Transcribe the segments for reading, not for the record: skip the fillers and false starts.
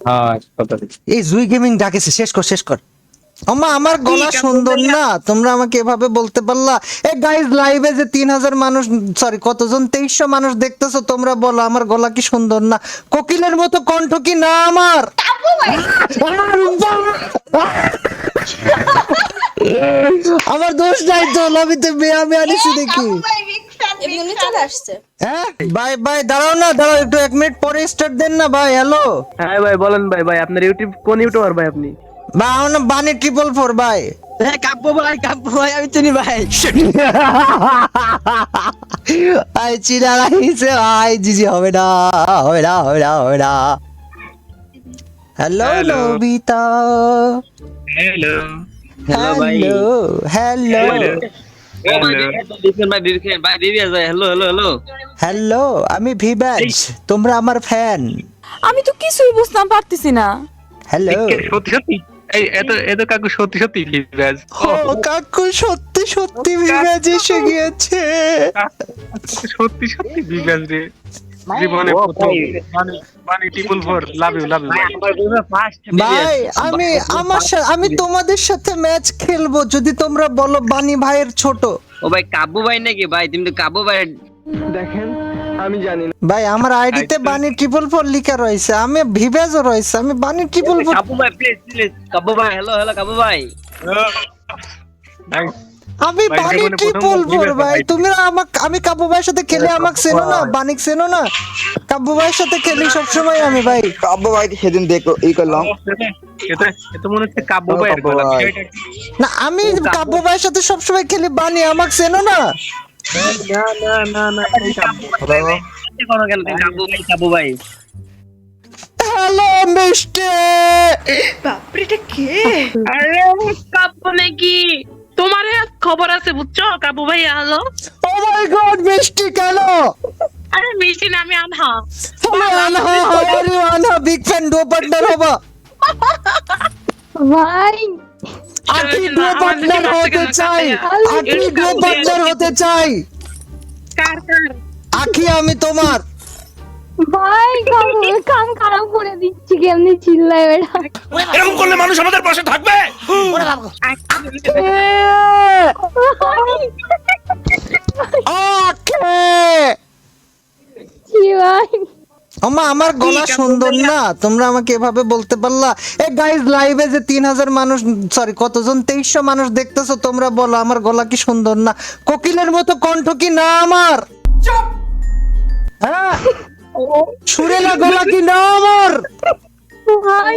হ্যাঁ কথা দিচ্ছি। এই জুই গেমিং ডাকেছে, শেষ কর শেষ কর। আম্মা আমার গলা সুন্দর না, তোমরা আমাকে এভাবে বলতে পারলা? এ গাইস, লাইভে যে 3000 মানুষ, সরি কতজন, 2300 মানুষ দেখতেছো, তোমরা বলো আমার গলা কি সুন্দর না? কোকিলের মতো কণ্ঠ কি না আমার? আমার দোষ নাই তো, লবিতে আমি আনিছি দেখি। এমনি চলে আসছে। হ্যাঁ ভাই ভাই দাঁড়াও না, দাঁড়াও একটু, 1 মিনিট পরে স্টার্ট দেন না ভাই। হ্যালো হ্যাঁ ভাই বলেন ভাই। ভাই আপনার ইউটিউব কোন ইউটিউবার ভাই আপনি? ভাই আমার নাম বানি 444 ভাই। হ্যাঁ কাব্য ভাই আমি চিনি ভাই। আই চিনা রাইছে ভাই, জিজি হবে না হবে না হবে না হবে না। Hello Hello. Nobita, hello hello ভাই। হ্যালো হ্যালো হ্যালো, আমি ভিবাজ, তোমরা আমার ফ্যান। আমি তো কিছুই বুঝতাম পারতেছি না। হ্যালো সত্যি সত্যি এই এত কাকু সত্যি সত্যি ভিভাজ। ও কাকু, সত্যি সত্যি ভিবাজ এসে গিয়েছে। সত্যি সত্যি ভিভাজ রে, জীবনে প্রথম মানে triple four, love you love you ভাই আমি তোমাদের সাথে ম্যাচ খেলবো যদি তোমরা বলো বানি ভাইয়ের ছোট। ও ভাই কাব্বু ভাই নাকি ভাই? তুমি তো কাব্বু ভাই। দেখেন আমি জানি না। ভাই আমার আইডিতে বানি 444 লিখা রয়েছে, আমি ভিভাজও রয়েছে, আমি বানি 444। কাব্বু ভাই প্লিজ প্লিজ। কাব্বু ভাই হ্যালো হ্যালো কাব্বু ভাই। আমি ভাই, বানি জীবনে প্রথম 444 ভাই। ভাই। তুমি আমি কাব্বু ভাইয়ের সাথে খেলে আমাকে চেনো না, বানিক চেনো না? কাব্বু ভাইয়ের সাথে খেলি সবসময় আমি ভাই। কাব্য ভাইকে সেদিন দেখো ই করলাম। এটা মনে হচ্ছে কাব্য ভাইয়ের গলা। বিষয়টা কি? না আমি কাব্বু ভাইয়ের সাথে সবসময় খেলি, বানি আমাকে চেনো না? না না না না, এই কাব্য। কোনো কেন তুমি কাব্বু ভাই কাব্বু ভাই। হ্যালো মিস্টার, বাপরে এটা কে? আরে কাব্বু নাকি? তোমার খবর আছে বুঝছো? কাব্বু ভাই আলো। ও মাই গড, মিষ্টি কেন? আরে মিষ্টি না, আমি আনহা। তুমি আনহা, হাওয়ারি আনহা, বিগ ফ্যান, ডো পার্টনার হবা। ভাই আকি ডো পার্টনার হতে চাই, আকি ডো পার্টনার হতে চাই। কার কার? আকি আমি তোমার। ভাই কাম খারাপ করে দিচ্ছি, কেমনি চিল্লায় বেড়া। এরকম করলে মানুষ আমাদের পাশে থাকবে? ওকে কি ভাই? আমা আমার গলা সুন্দর না, তোমরা আমাকে এভাবে বলতে পারলা? এ গাইস, লাইভে যে 3000 মানুষ, সরি কতজন, 2300 মানুষ দেখতেছো, তোমরা বলো আমার গলা কি সুন্দর না? কোকিলের মতো কণ্ঠ কি না আমার? হ্যাঁ, সুরেলা গলা কি না আমার? ভাই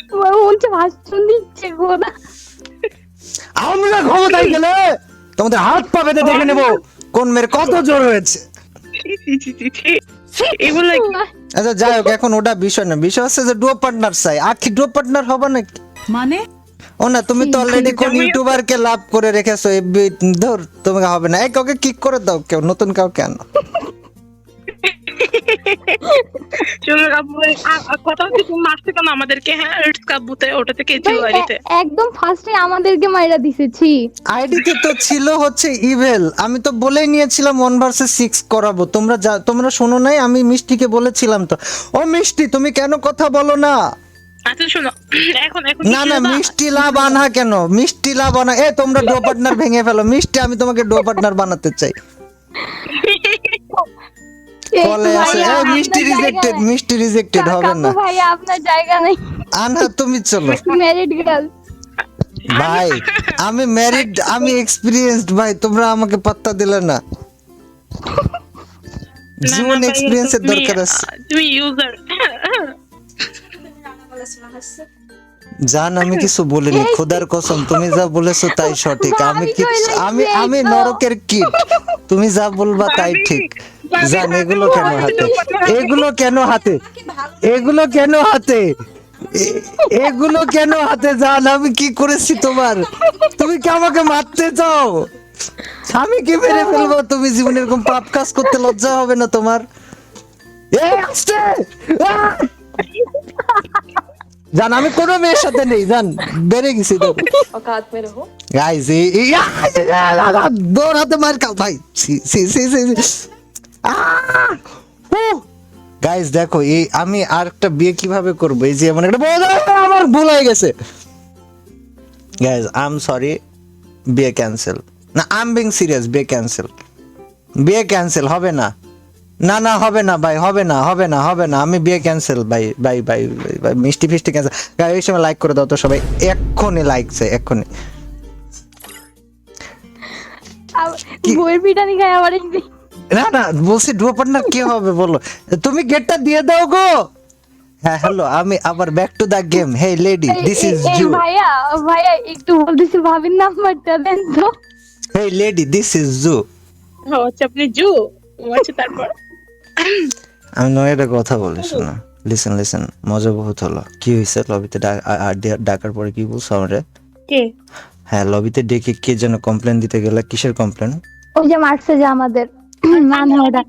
তোমার মনটা ভাষণ দিচ্ছে গোনা। আমরা ক্ষমতায় গেলে তোমাদের হাত পা বেঁধে দেখে নেবো কোন মেয়ের কত জোর হয়েছে। এগুলো আচ্ছা যাই হোক, এখন ওটা বিষয় না, বিষয় হচ্ছে যে ডো পার্টনার চাই। আখি ডো পার্টনার হবে নাকি? মানে ও না, তুমি তো অলরেডি কোন ইউটিউবার কে লাভ করে রেখেছো, এফবি ধর, তোমাকে হবে না। এই কাউকে কিক করে দাও, কেউ নতুন কাউ কেন? চলো কাব্বু ভাই, কথা হচ্ছে তুমি মারতে কেন আমাদেরকে? হ্যাঁ ইটস কাব্বুতে, ওটা থেকে ভাই, বাড়িতে। একদম ফার্স্টে আমাদেরকে মাইরা দিছেছি। আইডিতে তো ছিল হচ্ছে ইভেল, আমি তো বলেই নিয়েছিলাম 1 ভার্সেস 6 করাবো। তোমরা শোনো নাই? আমি মিষ্টিকে বলেছিলাম তো। ও মিষ্টি, তুমি কেন কথা বলো না? আচ্ছা শোনো, এখন না না, মিষ্টি লাভ আনা কেন? মিষ্টি লাভ আনা, এ তোমরা ডো পার্টনার ভেঙে ফেলো। মিষ্টি, আমি তোমাকে ডো পার্টনার বানাতে চাই। এই কলে ভাই, আছে, এই মিষ্টি আপনার রিজেক্টেড, জায়গা নাই। মিষ্টি রিজেক্টেড, হবে কাকু না। ভাই আপনার জায়গা নেই, আনহা তুমি চলো। Married girl. ভাই আমি ম্যারিড, আমি এক্সপেরিয়েন্সড ভাই, তোমরা আমাকে পাত্তা দিলে না। জীবন এক্সপেরিয়েন্সের দরকার আছে। তুমি ইউজার। জান আমি কিছু বলিনি, খোদার কসম, তুমি যা বলেছো তাই সঠিক। আমি কি, আমি নরকের কিট, তুমি যা বলবা তাই ঠিক। জান এগুলো কেন হাতে, এগুলো কেন হাতে, এগুলো কেন হাতে, এগুলো কেন হাতে? জান আমি কি করেছি তোমার? তুমি কি আমাকে মারতে চাও? আমি কি মেরে ফেলবো? তুমি জীবনে এরকম পাপ কাজ করতে লজ্জা হবে না তোমার? আস্তে! জান আমি কোনো মেয়ের সাথে নেই, জান বেড়ে গেছি তো। औकात में रहो। গাইস দৌড় হাতে মার খাও ভাই। গাইস দেখো এই আমি আরেকটা বিয়ে কিভাবে করব, এই যে এমন একটা আমার ভুল হয়ে গেছে। গাইস আই এম সরি, বিয়ে ক্যান্সেল। না আই এম বিং সিরিয়াস, বিয়ে ক্যান্সেল, বিয়ে ক্যান্সেল হবে না। না না হবে না ভাই, হবে না হবে না হবে না, আমি বিয়ে ক্যান্সেল ভাই ভাই ভাই ভাই, মিষ্টি ফিষ্টি ক্যান্সেল। গাইস এই সময় লাইক করে দাও তো সবাই, এক্ষুনি লাইক চাই এক্ষুনি। বইয়ের পিটানি খায় আবার এই যে- না না বলছি ডুও পার্টনার কি হবে বলো, তুমি গেটটা দিয়ে দাও গো। হ্যাঁ হ্যালো, আমি আবার back to the game. Hey lady this is এই জু। ভাইয়া ভাইয়া একটু বলতেছি ভাবির নাম্বারটা দেন তো। হে লেডি দিস ইজ জু। ও আচ্ছা আপনি জু ও আচ্ছা তারপর আমি নয়টা কথা বলি, শোনো লিসেন লিসেন, মজা বহুত হলো। কি হয়েছে লবিতে ডাকার পরে কি বলছো আমারে? কে হ্যাঁ লবিতে ডেকে কে যেন কমপ্লেন দিতে গেলে, কিসের কমপ্লেন? ওই যে মারছে যে আমাদের মানে ওটা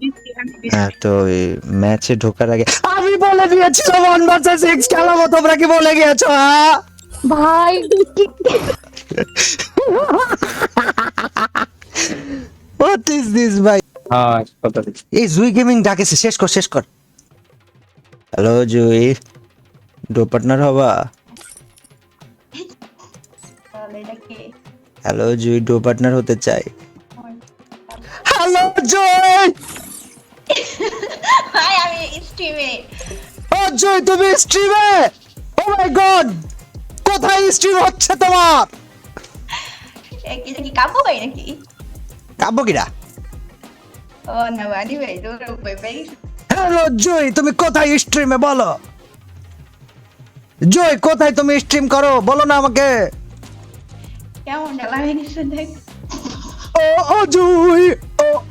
হ্যাঁ তো এই ম্যাচে ঢোকার আগে আমি বলে দিয়েছিলাম 1 ভার্সেস 6 খেলাবো, তোমরা কি বলে গিয়েছো? হ্যাঁ ভাই হোয়াট ইজ দিস ভাই? হ্যাঁ কথা এই জুই গেমিং ডাকেছে, শেষ কর শেষ কর। হ্যালো জুই, ডো পার্টনার হবা? হ্যালো জুই, ডো পার্টনার হতে চাই। হ্যালো জুই, ভাই আমি স্ট্রিমে ও জুই তুমি স্ট্রিমে? ও মাই গড, কোথায় স্ট্রিম হচ্ছে তোমার? কি কাবু ভাই নাকি? কাব্যকিরা? ও না বাড়ি ভাই দৌড় ভাই ভাই হ্যালো জয়, তুমি কোথায় স্ট্রিমে বলো? জয় কোথায় তুমি স্ট্রিম করো বলো না আমাকে। কেমন লাগে কিছু দেখ ও জয়,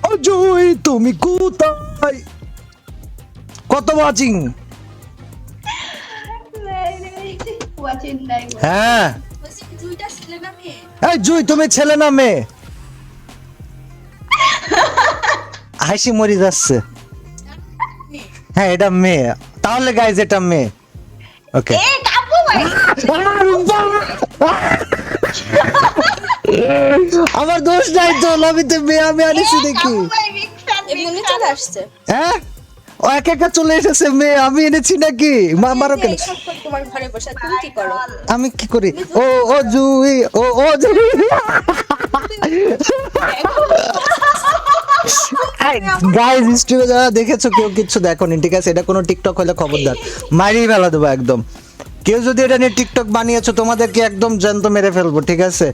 ও জয় তুমি কোথায়? কত ওয়াচিং? ওয়াচিং নাই হ্যাঁ দুইটা ছেলে না মেয়ে এই জুই তুমি ছেলে না মেয়ে? হাসি মরি যাচ্ছে। হ্যাঁ এটা মেয়ে, তাহলে গাইজ এটা মেয়ে। ওকে এ কাবু ভাই আমার দোষ নাই তো, লবিতে মেয়ে আমি আনিছি দেখি। ভাই বিগ ফ্যান এমনি চলে আসছে হ্যাঁ ও একা একা চলে এসেছে মেয়ে, আমি এনেছি নাকি? মারো কেন? তোমার ঘরে বসে তুমি কি করো? আমি কি করি? ও জুই, ও জুই। গাইস স্ট্রিমে যারা দেখেছো কেউ কিচ্ছু দেখোনি, ঠিক আছে? এটা কোনো টিকটক হলে খবরদার মারিয়ে ফেলা দেবো একদম। কেউ যদি এটা নিয়ে টিকটক বানিয়েছো তোমাদেরকে একদম জ্যান্ত মেরে ফেলবো, ঠিক আছে?